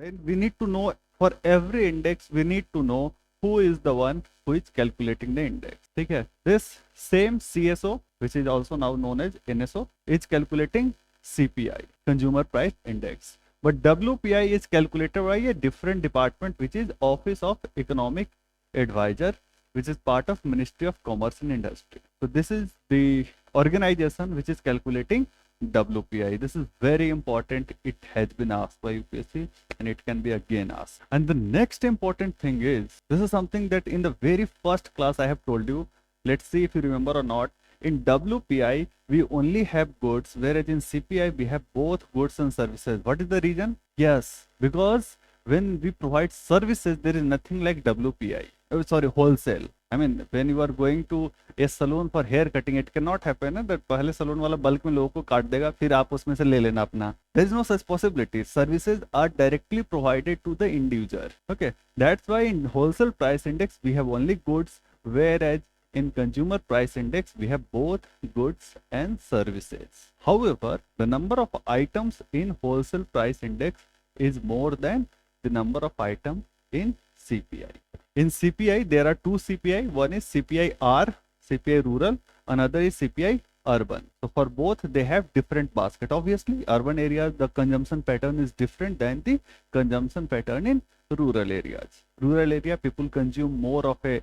Right? We need to know for every index, we need to know who is the one who is calculating the index. Okay? This same CSO, which is also now known as NSO, is calculating CPI, Consumer Price Index. But WPI is calculated by a different department, which is Office of Economic Advisor, which is part of Ministry of Commerce and Industry. So this is the organization which is calculating WPI. This is very important. It has been asked by UPSC and it can be again asked. And the next important thing is, this is something that in the very first class I have told you. Let's see if you remember or not. In WPI, we only have goods, whereas in CPI, we have both goods and services. What is the reason? Yes, because when we provide services, there is nothing like WPI. Oh, sorry, wholesale. I mean, when you are going to a salon for hair cutting, it cannot happen that पहले salon वाला bulk में लोगों को काट देगा, फिर आप उसमें से ले लेना अपना. There is no such possibility. Services are directly provided to the end user. Okay, that's why in wholesale price index we have only goods, whereas in consumer price index we have both goods and services. However, the number of items in wholesale price index is more than the number of items in CPI. In CPI, there are two CPI. One is CPI R, CPI rural, another is CPI urban. So for both, they have different basket. Obviously, urban areas, the consumption pattern is different than the consumption pattern in rural areas. Rural area, people consume more of a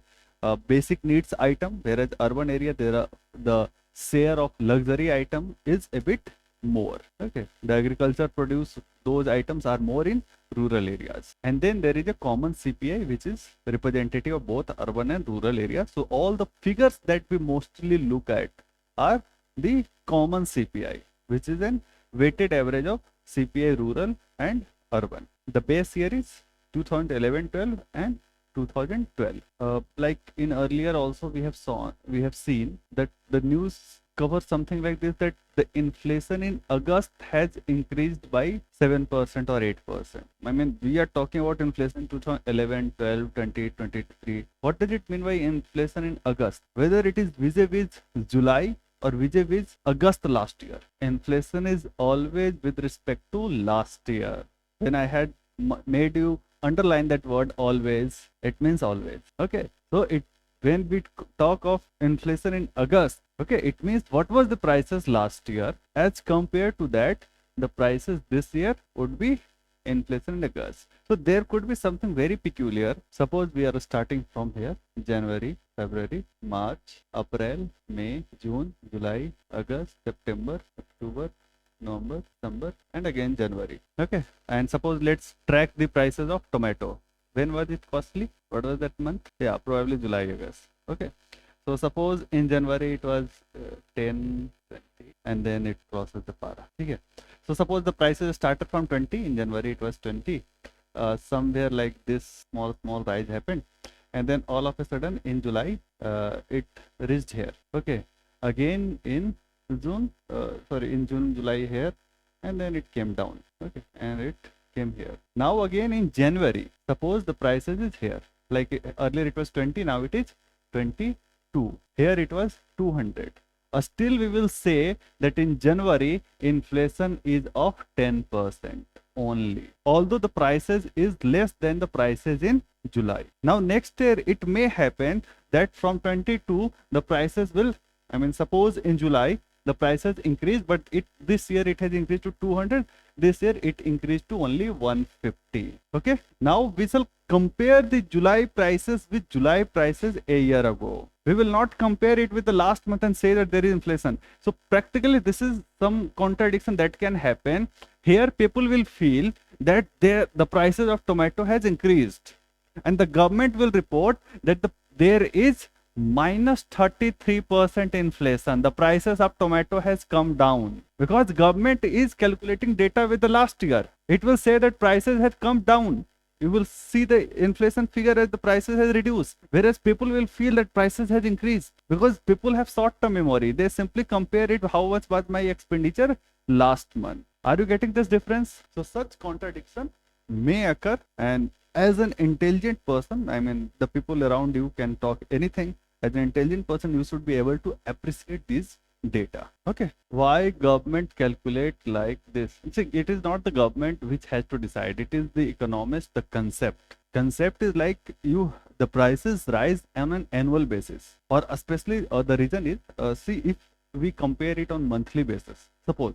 basic needs item, whereas urban area, the share of luxury item is a bit more. Okay, the agriculture produce those items are more in rural areas. And then there is a common CPI which is representative of both urban and rural areas. So all the figures that we mostly look at are the common CPI, which is an weighted average of CPI rural and urban. The base year is 2011-12 and 2012. Like in earlier also we have seen that the news covers something like this, that the inflation in August has increased by 7% or 8%. I mean, we are talking about inflation 2011, 12, 20, 23. What does it mean by inflation in August? Whether it is vis-a-vis July or vis-a-vis August last year. Inflation is always with respect to last year. When I had made you underline that word always, it means always. Okay, so when we talk of inflation in August, okay, it means what was the prices last year as compared to that the prices this year would be inflation in August. So there could be something very peculiar. Suppose we are starting from here: January, February, March, April, May, June, July, August, September, October, November, December, and again January. Okay, and suppose let's track the prices of tomato. When was it costly? What was that month? Yeah, probably July, August. Okay, so suppose in January it was 10, 20, and then it crosses the para. Okay, so suppose the prices started from 20. In January it was 20. Somewhere like this small rise happened, and then all of a sudden in July it reached here. Okay, again in June, July here, and then it came down. Okay, and it came here. Now again in January, suppose the prices is here. Like earlier it was 20, now it is 22. Here it was 200. Still we will say that in January inflation is of 10% only, although the prices is less than the prices in July. Now next year it may happen that from 22 the prices will, I mean, suppose in July the prices increase, but this year it has increased to 200. This year it increased to only 150. Okay, now we shall compare the July prices with July prices a year ago. We will not compare it with the last month and say that there is inflation. So practically this is some contradiction that can happen. Here people will feel that the prices of tomato has increased, and the government will report that there is minus 33% inflation. The prices of tomato has come down because government is calculating data with the last year. It will say that prices have come down. You will see the inflation figure as the prices has reduced, whereas people will feel that prices has increased because people have short-term memory. They simply compare it, how much was my expenditure last month. Are you getting this difference? So such contradiction may occur, and as an intelligent person, I mean, the people around you can talk anything. As an intelligent person, you should be able to appreciate these data. Okay, why government calculate like this? See, it is not the government which has to decide, it is the economist. The concept is like you, the prices rise on an annual basis, or especially the reason is, see, if we compare it on monthly basis, suppose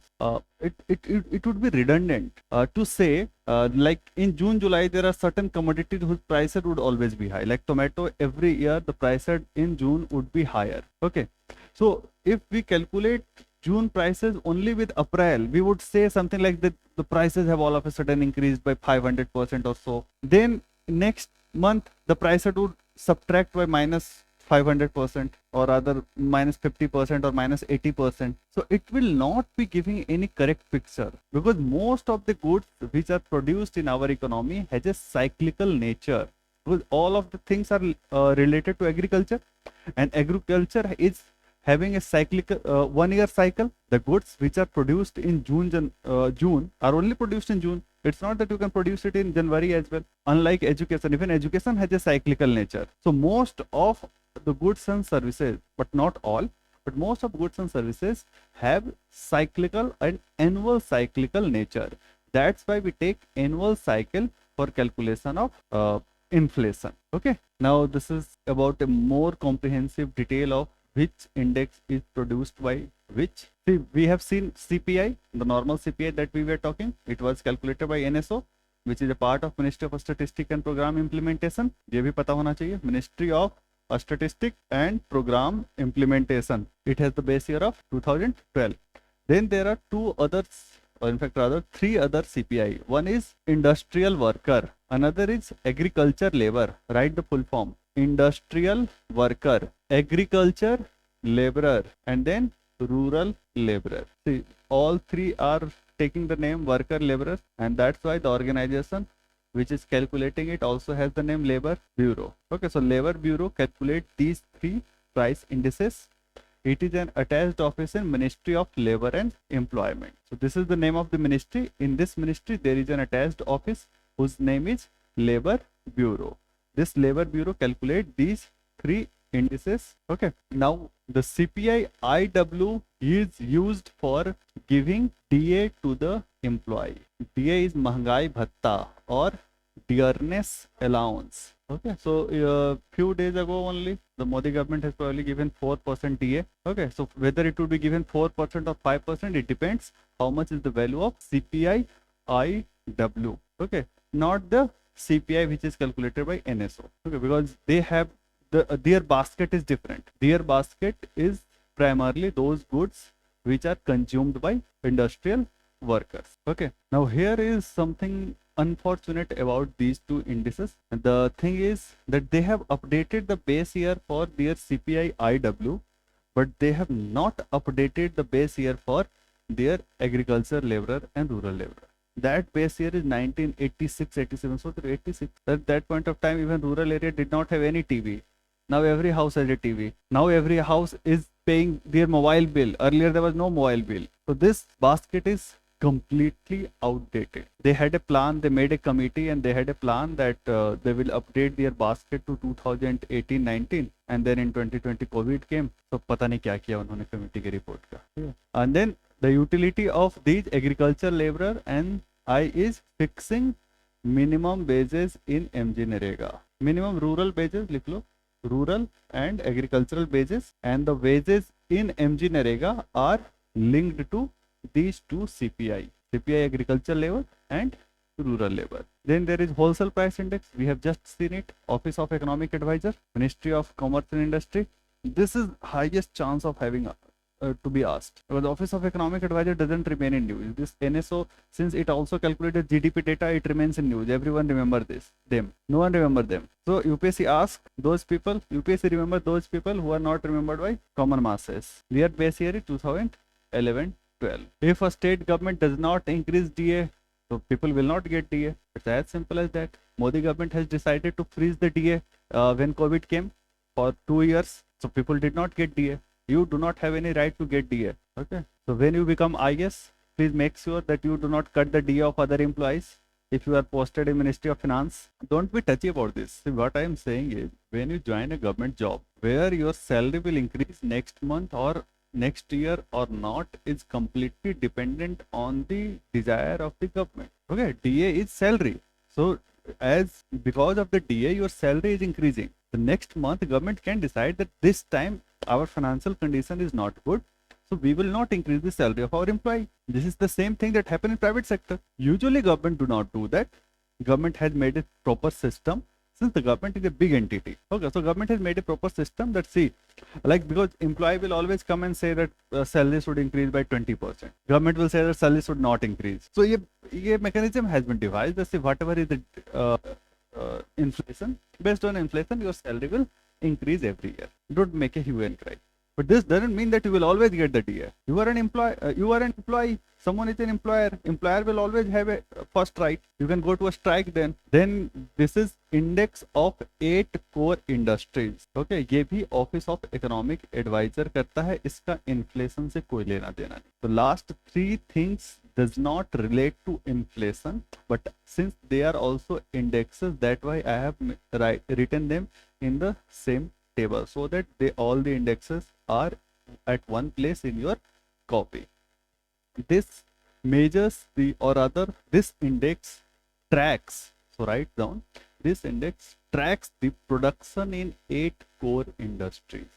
it would be redundant to say like in June July there are certain commodities whose prices would always be high, like tomato. Every year the price in June would be higher. Okay, so if we calculate June prices only with April, we would say something like that the prices have all of a sudden increased by 500% or so. Then next month the price would subtract by minus 500%, or rather minus 50% or minus 80%. So it will not be giving any correct picture, because most of the goods which are produced in our economy has a cyclical nature, because all of the things are related to agriculture, and agriculture is having a cyclical 1 year cycle. The goods which are produced in June are only produced in June. It's not that you can produce it in January as well. Unlike education, even education has a cyclical nature. So most of the goods and services, but not all, but most of goods and services have cyclical and annual cyclical nature. That's why we take annual cycle for calculation of inflation. Okay, now this is about a more comprehensive detail of which index is produced by which. See, we have seen CPI, the normal CPI that we were talking. It was calculated by NSO, which is a part of Ministry of Statistics and Program Implementation. ये भी पता होना चाहिए, Ministry of Statistics and Program Implementation. It has the base year of 2012. Then there are two others, or in fact rather three other CPI. One is industrial worker, another is agriculture labor. Write the full form: industrial worker, agriculture laborer, and then rural laborer. See, all three are taking the name worker laborer, and that's why the organization which is calculating it also has the name Labor Bureau. Okay, so Labor Bureau calculate these three price indices. It is an attached office in Ministry of Labor and Employment. So this is the name of the ministry. In this ministry there is an attached office whose name is Labor Bureau. This Labor Bureau calculate these three indices. Okay, now the CPI IW is used for giving DA to the employee. DA is Mahangai Bhatta or dearness allowance. Okay, so few days ago only the Modi government has probably given 4% DA. Okay, so whether it would be given 4% or 5%, it depends how much is the value of CPI IW. Okay, not the CPI which is calculated by NSO. Okay, because they have their basket is different. Their basket is primarily those goods which are consumed by industrial workers. Okay, now here is something unfortunate about these two indices. The thing is that they have updated the base year for their CPI IW, but they have not updated the base year for their agriculture laborer and rural laborer. That base year is 1986, 87. So 86. At that point of time, even rural area did not have any TV. Now every house has a TV. Now every house is paying their mobile bill. Earlier there was no mobile bill. So this basket is completely outdated. They had a plan, they made a committee, and they had a plan that they will update their basket to 2018-19, and then in 2020 COVID came. So पता नहीं क्या किया उन्होंने committee के report का. And then the utility of these agriculture laborer and I is fixing minimum wages in MG Narega. Minimum rural wages लिख लो, rural and agricultural wages, and the wages in MG Narega are linked to these two CPI agriculture labor and rural labor. Then there is Wholesale Price Index. We have just seen it. Office of Economic Advisor, Ministry of Commerce and Industry. This is highest chance of having to be asked, because the Office of Economic Advisor doesn't remain in news. This NSO, since it also calculated GDP data, it remains in news. Everyone remember them. No one remember them. So UPSC ask those people, UPSC remember those people who are not remembered by common masses. Their base year is 2011-12. If a state government does not increase DA, so people will not get DA. It's as simple as that. Modi government has decided to freeze the DA when COVID came for 2 years. So people did not get DA. You do not have any right to get DA. Okay. So when you become IAS, please make sure that you do not cut the DA of other employees. If you are posted in Ministry of Finance, don't be touchy about this. See, what I am saying is, when you join a government job where your salary will increase next month or next year or not is completely dependent on the desire of the government. Okay, DA is salary. So as because of the DA, your salary is increasing. The next month, government can decide that this time our financial condition is not good, so we will not increase the salary of our employee. This is the same thing that happen in private sector. Usually, government do not do that. Government has made a proper system, since the government is a big entity. Okay, so government has made a proper system that, see, like, because employee will always come and say that salary should increase by 20%. Government will say that salary should not increase. So ये mechanism has been devised that, see, whatever is the inflation, based on inflation, your salary will increase every year. Don't make a hue and cry. But this doesn't mean that you will always get the DA. You are an employee. Someone is an employer. Employer will always have a first right. You can go to a strike then. Then this is index of 8 core industries. Okay, ये भी Office of Economic Advisor करता है. इसका inflation से कोई लेना देना नहीं. The last 3 things does not relate to inflation, but since they are also indexes, that why I have written them in the same table, so that all the indexes are at one place in your copy. This measures this index tracks, so write down, this index tracks the production in 8 core industries.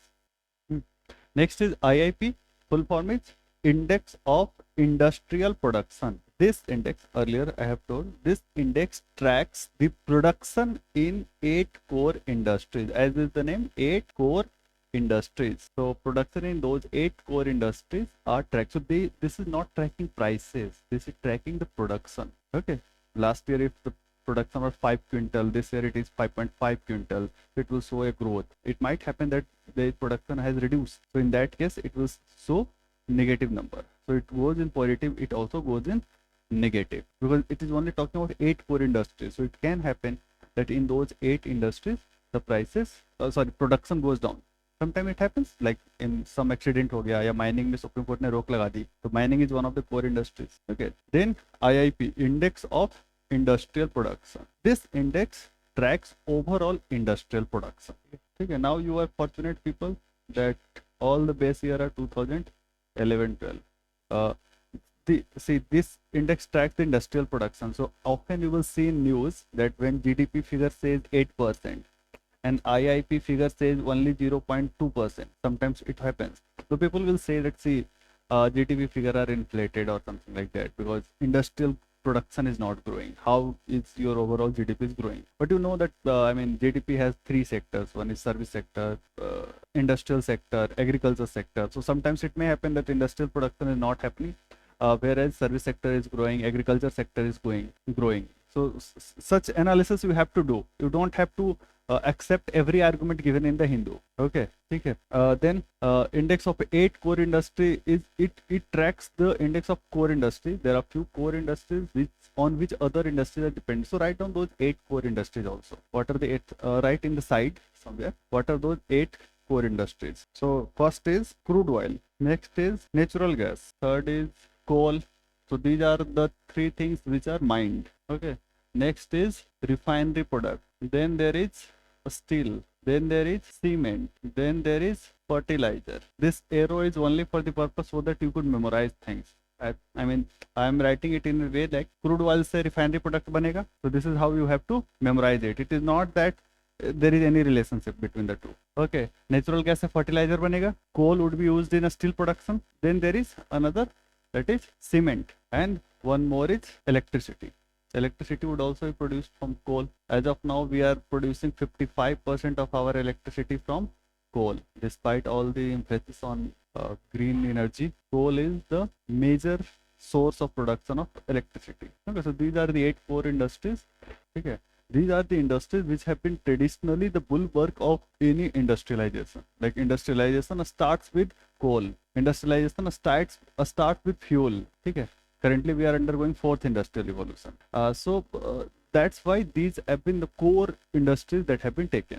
Next is IIP, full form is Index of Industrial Production. This index, earlier I have told, this index tracks the production in 8 core industries. As is the name, 8 core industries. So production in those 8 core industries are tracked. So this is not tracking prices. This is tracking the production. Okay. Last year, if the production was 5 quintal, this year it is 5.5 quintal. It will show a growth. It might happen that the production has reduced. So in that case, it will show negative number. So it goes in positive, it also goes in negative, because it is only talking about 8 core industries. So it can happen that in those 8 industries the production goes down. Sometimes it happens, like in some accident हो गया या mining में Supreme Court ने रोक लगा दी. So mining is one of the core industries. Okay. Then IIP, Index of Industrial Production. This index tracks overall industrial production. Okay. Now you are fortunate people that all the base year are 2011-12. See, this index tracks the industrial production. So often you will see in news that when GDP figure says 8% and IIP figure says only 0.2%, sometimes it happens. So people will say that, see, GDP figure are inflated or something like that, because industrial production is not growing. How is your overall GDP is growing? But you know that, GDP has 3 sectors. One is service sector, industrial sector, agriculture sector. So sometimes it may happen that industrial production is not happening, whereas service sector is growing, agriculture sector is growing. So such analysis you have to do. You don't have to accept every argument given in the Hindu. Okay, okay. Then index of 8 core industry is it tracks the index of core industry. There are few core industries on which other industries are dependent. So write down those 8 core industries also. What are the 8? Write in the side somewhere. What are those 8 core industries? So first is crude oil. Next is natural gas. Third is coal. So these are the 3 things which are mined. Okay. Next is refinery product. Then there is steel. Then there is cement. Then there is fertilizer. This arrow is only for the purpose so that you could memorize things. I am writing it in a way like crude oil से refinery product बनेगा. So this is how you have to memorize it. It is not that there is any relationship between the two. Okay. Natural gas से fertilizer बनेगा. Coal would be used in a steel production. Then there is another, that is cement, and one more is electricity. Electricity would also be produced from coal. As of now, we are producing 55% of our electricity from coal. Despite all the emphasis on green energy, coal is the major source of production of electricity. Okay, so these are the 8 core industries. Okay, these are the industries which have been traditionally the bulwark of any industrialization. Like industrialization starts with coal. Industrialization starts with fuel. Okay. Currently, we are undergoing 4th industrial revolution. So that's why these have been the core industries that have been taken.